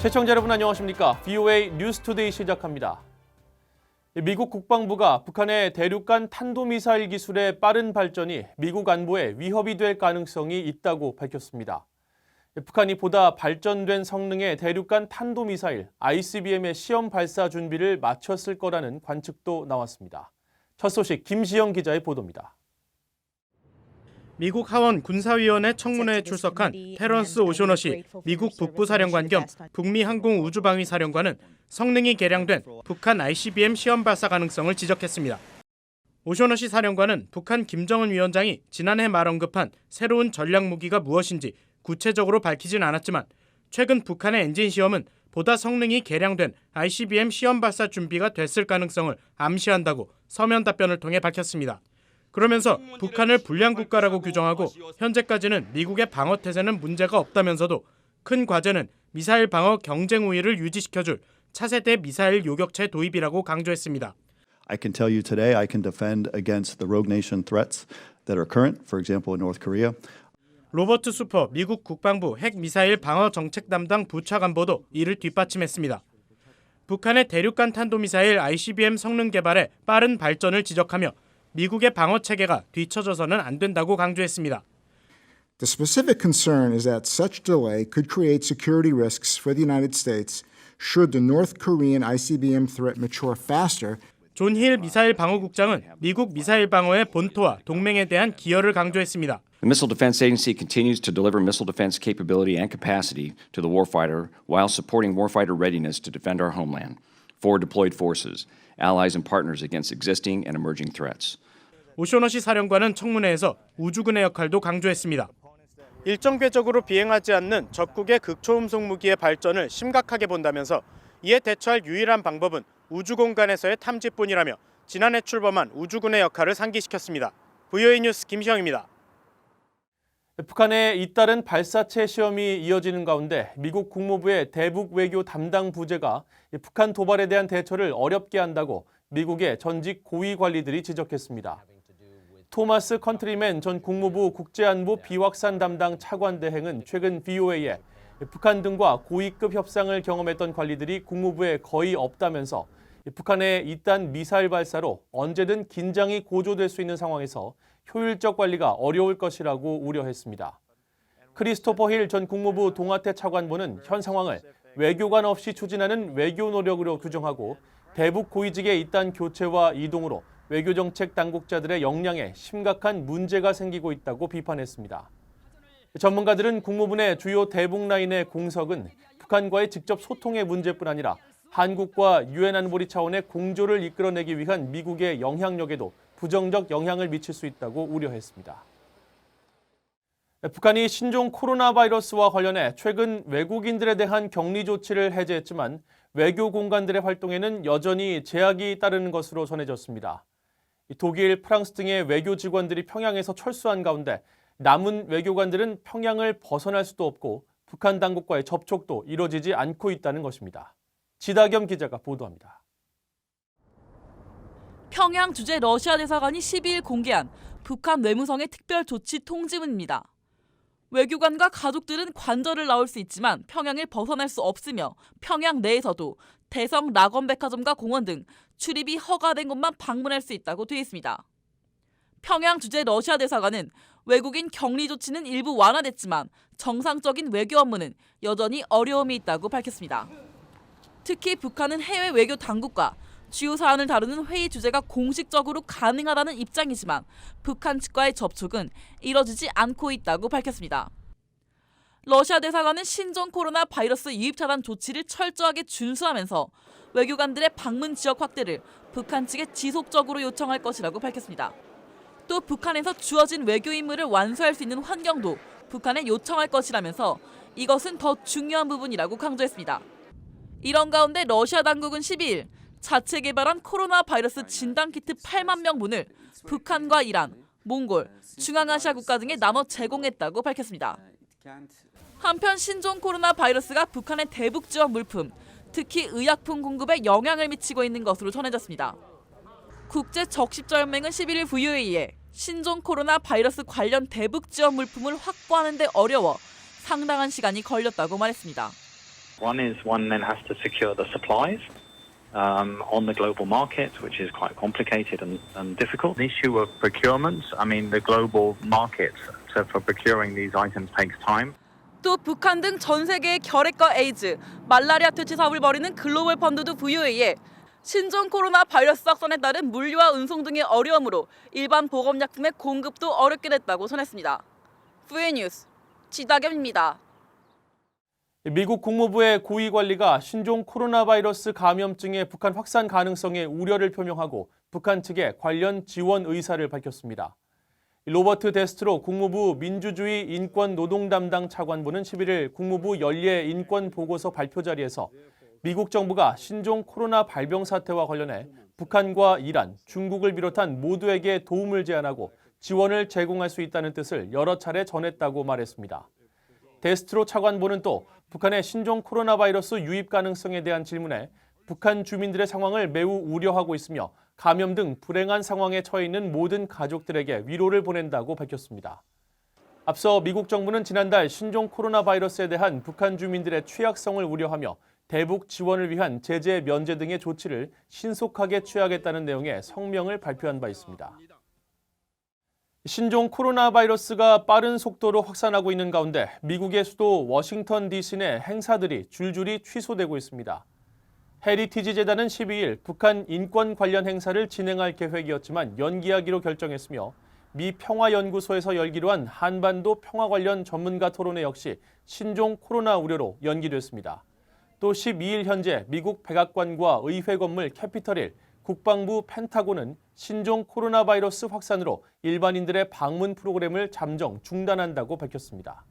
시청자 여러분 안녕하십니까? VOA 뉴스투데이 시작합니다. 미국 국방부가 북한의 대륙간 탄도미사일 기술의 빠른 발전이 미국 안보에 위협이 될 가능성이 있다고 밝혔습니다. 북한이 보다 발전된 성능의 대륙간 탄도미사일 ICBM의 시험 발사 준비를 마쳤을 거라는 관측도 나왔습니다. 첫 소식 김시영 기자의 보도입니다. 미국 하원 군사위원회 청문회에 출석한 테런스 오쇼너시 미국 북부사령관 겸 북미 항공우주방위사령관은 성능이 개량된 북한 ICBM 시험 발사 가능성을 지적했습니다. 오쇼너시 사령관은 북한 김정은 위원장이 지난해 말 언급한 새로운 전략 무기가 무엇인지 구체적으로 밝히진 않았지만 최근 북한의 엔진 시험은 보다 성능이 개량된 ICBM 시험 발사 준비가 됐을 가능성을 암시한다고 서면 답변을 통해 밝혔습니다. 그러면서 북한을 불량 국가라고 규정하고 현재까지는 미국의 방어 태세는 문제가 없다면서도 큰 과제는 미사일 방어 경쟁 우위를 유지시켜줄 차세대 미사일 요격체 도입이라고 강조했습니다. I can tell you today I can defend against the rogue nation threats that are current, for example in North Korea. 로버트 수퍼 미국 국방부 핵미사일 방어 정책 담당 부차관보도 이를 뒷받침했습니다. 북한의 대륙간 탄도미사일 ICBM 성능 개발의 빠른 발전을 지적하며 미국의 방어 체계가 뒤처져서는 안 된다고 강조했습니다. The specific concern is that such delay could create security risks for the United States should the North Korean ICBM threat mature faster. 존 힐 미사일 방어국장은 미국 미사일 방어의 본토와 동맹에 대한 기여를 강조했습니다. The Missile Defense Agency continues to deliver missile defense capability and capacity to the warfighter while supporting warfighter readiness to defend our homeland, forward deployed forces, allies and partners against existing and emerging threats. 오쇼너시 사령관은 청문회에서 우주군의 역할도 강조했습니다. 일정 궤적으로 비행하지 않는 적국의 극초음속 무기의 발전을 심각하게 본다면서 이에 대처할 유일한 방법은 우주 공간에서의 탐지뿐이라며 지난해 출범한 우주군의 역할을 상기시켰습니다. VOA 뉴스 김시영입니다. 북한의 잇따른 발사체 시험이 이어지는 가운데 미국 국무부의 대북 외교 담당 부재가 북한 도발에 대한 대처를 어렵게 한다고 미국의 전직 고위 관리들이 지적했습니다. 토마스 컨트리맨 전 국무부 국제안보 비확산 담당 차관 대행은 최근 VOA에 북한 등과 고위급 협상을 경험했던 관리들이 국무부에 거의 없다면서 북한의 잇따른 미사일 발사로 언제든 긴장이 고조될 수 있는 상황에서 효율적 관리가 어려울 것이라고 우려했습니다. 크리스토퍼 힐 전 국무부 동아태 차관보는 현 상황을 외교관 없이 추진하는 외교 노력으로 규정하고 대북 고위직의 잇따른 교체와 이동으로 외교정책 당국자들의 역량에 심각한 문제가 생기고 있다고 비판했습니다. 전문가들은 국무부 내 주요 대북 라인의 공석은 북한과의 직접 소통의 문제뿐 아니라 한국과 유엔 안보리 차원의 공조를 이끌어내기 위한 미국의 영향력에도 부정적 영향을 미칠 수 있다고 우려했습니다. 북한이 신종 코로나 바이러스와 관련해 최근 외국인들에 대한 격리 조치를 해제했지만 외교 공간들의 활동에는 여전히 제약이 따르는 것으로 전해졌습니다. 독일, 프랑스 등의 외교 직원들이 평양에서 철수한 가운데 남은 외교관들은 평양을 벗어날 수도 없고 북한 당국과의 접촉도 이뤄지지 않고 있다는 것입니다. 지다겸 기자가 보도합니다. 평양 주재 러시아 대사관이 12일 공개한 북한 외무성의 특별 조치 통지문입니다. 외교관과 가족들은 관절을 나올 수 있지만 평양을 벗어날 수 없으며 평양 내에서도 대성 낙원백화점과 공원 등 출입이 허가된 곳만 방문할 수 있다고 되어 있습니다. 평양 주재 러시아 대사관은 외국인 격리 조치는 일부 완화됐지만 정상적인 외교 업무는 여전히 어려움이 있다고 밝혔습니다. 특히 북한은 해외 외교 당국과 주요 사안을 다루는 회의 주재가 공식적으로 가능하다는 입장이지만 북한 측과의 접촉은 이뤄지지 않고 있다고 밝혔습니다. 러시아 대사관은 신종 코로나 바이러스 유입 차단 조치를 철저하게 준수하면서 외교관들의 방문 지역 확대를 북한 측에 지속적으로 요청할 것이라고 밝혔습니다. 또 북한에서 주어진 외교 임무를 완수할 수 있는 환경도 북한에 요청할 것이라면서 이것은 더 중요한 부분이라고 강조했습니다. 이런 가운데 러시아 당국은 12일 자체 개발한 코로나 바이러스 진단키트 8만 명분을 북한과 이란, 몽골, 중앙아시아 국가 등에 나눠 제공했다고 밝혔습니다. 한편 신종 코로나 바이러스가 북한의 대북 지원 물품, 특히 의약품 공급에 영향을 미치고 있는 것으로 전해졌습니다. 국제적십자연맹은 11일 VOA에 신종 코로나 바이러스 관련 대북 지원 물품을 확보하는 데 어려워 상당한 시간이 걸렸다고 말했습니다. One then has to secure the supplies on the global market, which is quite complicated and difficult. The issue of procurement, I mean, the global market for procuring these items takes time. 또 북한 등 전 세계의 결핵과 에이즈, 말라리아 퇴치 사업을 벌이는 글로벌 펀드도 부여에 의해 신종 코로나 바이러스 확산에 따른 물류와 운송 등의 어려움으로 일반 보건약품의 공급도 어렵게 됐다고 전했습니다. VN 뉴스 지다겸입니다. 미국 국무부의 고위 관리가 신종 코로나 바이러스 감염증의 북한 확산 가능성에 우려를 표명하고 북한 측에 관련 지원 의사를 밝혔습니다. 로버트 데스트로 국무부 민주주의 인권 노동 담당 차관보는 11일 국무부 연례 인권 보고서 발표 자리에서 미국 정부가 신종 코로나 발병 사태와 관련해 북한과 이란, 중국을 비롯한 모두에게 도움을 제안하고 지원을 제공할 수 있다는 뜻을 여러 차례 전했다고 말했습니다. 데스트로 차관보는 또 북한의 신종 코로나 바이러스 유입 가능성에 대한 질문에 북한 주민들의 상황을 매우 우려하고 있으며 감염 등 불행한 상황에 처해 있는 모든 가족들에게 위로를 보낸다고 밝혔습니다. 앞서 미국 정부는 지난달 신종 코로나 바이러스에 대한 북한 주민들의 취약성을 우려하며 대북 지원을 위한 제재 면제 등의 조치를 신속하게 취하겠다는 내용의 성명을 발표한 바 있습니다. 신종 코로나 바이러스가 빠른 속도로 확산하고 있는 가운데 미국의 수도 워싱턴 DC 내 행사들이 줄줄이 취소되고 있습니다. 헤리티지 재단은 12일 북한 인권 관련 행사를 진행할 계획이었지만 연기하기로 결정했으며 미 평화연구소에서 열기로 한 한반도 평화 관련 전문가 토론회 역시 신종 코로나 우려로 연기됐습니다. 또 12일 현재 미국 백악관과 의회 건물 캐피털 힐, 국방부 펜타곤은 신종 코로나 바이러스 확산으로 일반인들의 방문 프로그램을 잠정 중단한다고 밝혔습니다.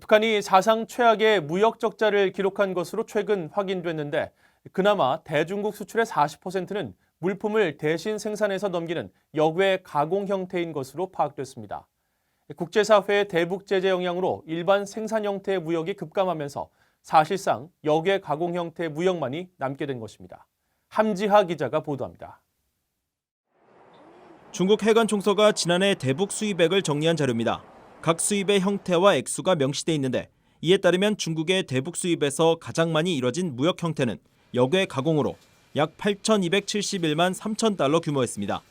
북한이 사상 최악의 무역 적자를 기록한 것으로 최근 확인됐는데 그나마 대중국 수출의 40%는 물품을 대신 생산해서 넘기는 역외 가공 형태인 것으로 파악됐습니다. 국제사회의 대북 제재 영향으로 일반 생산 형태의 무역이 급감하면서 사실상 역외 가공 형태의 무역만이 남게 된 것입니다. 함지하 기자가 보도합니다. 중국 해관 총서가 지난해 대북 수입액을 정리한 자료입니다. 각 수입의 형태와 액수가 명시돼 있는데 이에 따르면 중국의 대북 수입에서 가장 많이 이뤄진 무역 형태는 역외 가공으로 약 8,271만 3천 달러 규모였습니다.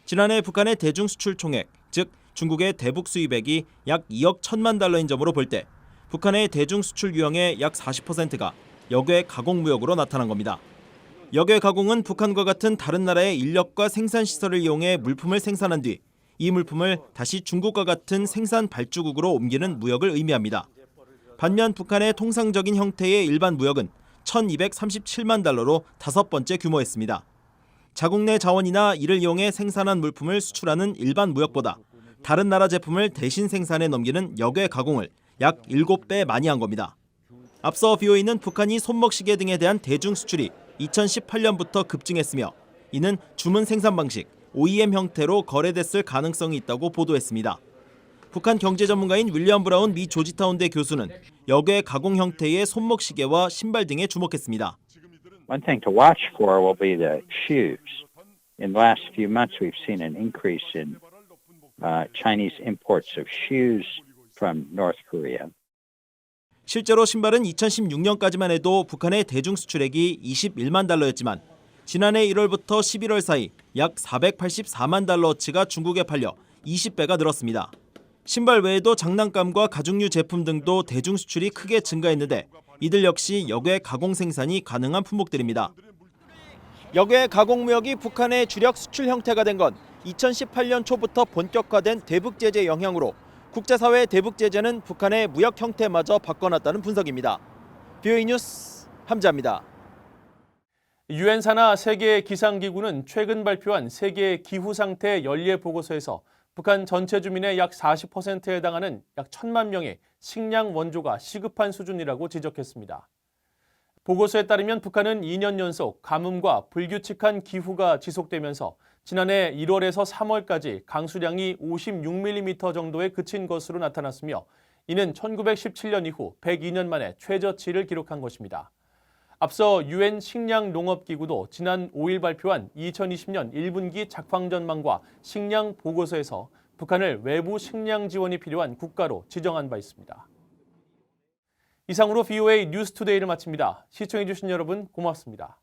지난해 북한의 대중 수출 총액, 즉 중국의 대북 수입액이 약 2억 1천만 달러인 점으로 볼 때 북한의 대중 수출 유형의 약 40%가 역외 가공 무역으로 나타난 겁니다. 역외 가공은 북한과 같은 다른 나라의 인력과 생산 시설을 이용해 물품을 생산한 뒤 이 물품을 다시 중국과 같은 생산 발주국으로 옮기는 무역을 의미합니다. 반면 북한의 통상적인 형태의 일반 무역은 1,237만 달러로 5번째 규모였습니다. 자국 내 자원이나 이를 이용해 생산한 물품을 수출하는 일반 무역보다 다른 나라 제품을 대신 생산해 넘기는 역외 가공을 약 7배 많이 한 겁니다. 앞서 BOA는 북한이 손목시계 등에 대한 대중 수출이 2018년부터 급증했으며 이는 주문 생산 방식, OEM 형태로 거래됐을 가능성이 있다고 보도했습니다. 북한 경제 전문가인 윌리엄 브라운 미 조지타운대 교수는 역외 가공 형태의 손목시계와 신발 등에 주목했습니다. One thing to watch for will be the shoes. In the last few months, we've seen an increase in Chinese imports of shoes from North Korea. 실제로 신발은 2016년까지만 해도 북한의 대중 수출액이 21만 달러였지만 지난해 1월부터 11월 사이 약 484만 달러어치가 중국에 팔려 20배가 늘었습니다. 신발 외에도 장난감과 가죽류 제품 등도 대중 수출이 크게 증가했는데 이들 역시 역외 가공 생산이 가능한 품목들입니다. 역외 가공 무역이 북한의 주력 수출 형태가 된 건 2018년 초부터 본격화된 대북 제재 영향으로 국제사회의 대북 제재는 북한의 무역 형태마저 바꿔놨다는 분석입니다. BOA 뉴스 함지아입니다. 유엔 산하 세계 기상기구는 최근 발표한 세계 기후 상태 연례 보고서에서 북한 전체 주민의 약 40%에 해당하는 약 1,000만 명의 식량 원조가 시급한 수준이라고 지적했습니다. 보고서에 따르면 북한은 2년 연속 가뭄과 불규칙한 기후가 지속되면서 지난해 1월에서 3월까지 강수량이 56mm 정도에 그친 것으로 나타났으며 이는 1917년 이후 102년 만에 최저치를 기록한 것입니다. 앞서 유엔 식량농업기구도 지난 5일 발표한 2020년 1분기 작황 전망과 식량 보고서에서 북한을 외부 식량 지원이 필요한 국가로 지정한 바 있습니다. 이상으로 VOA 뉴스투데이를 마칩니다. 시청해주신 여러분 고맙습니다.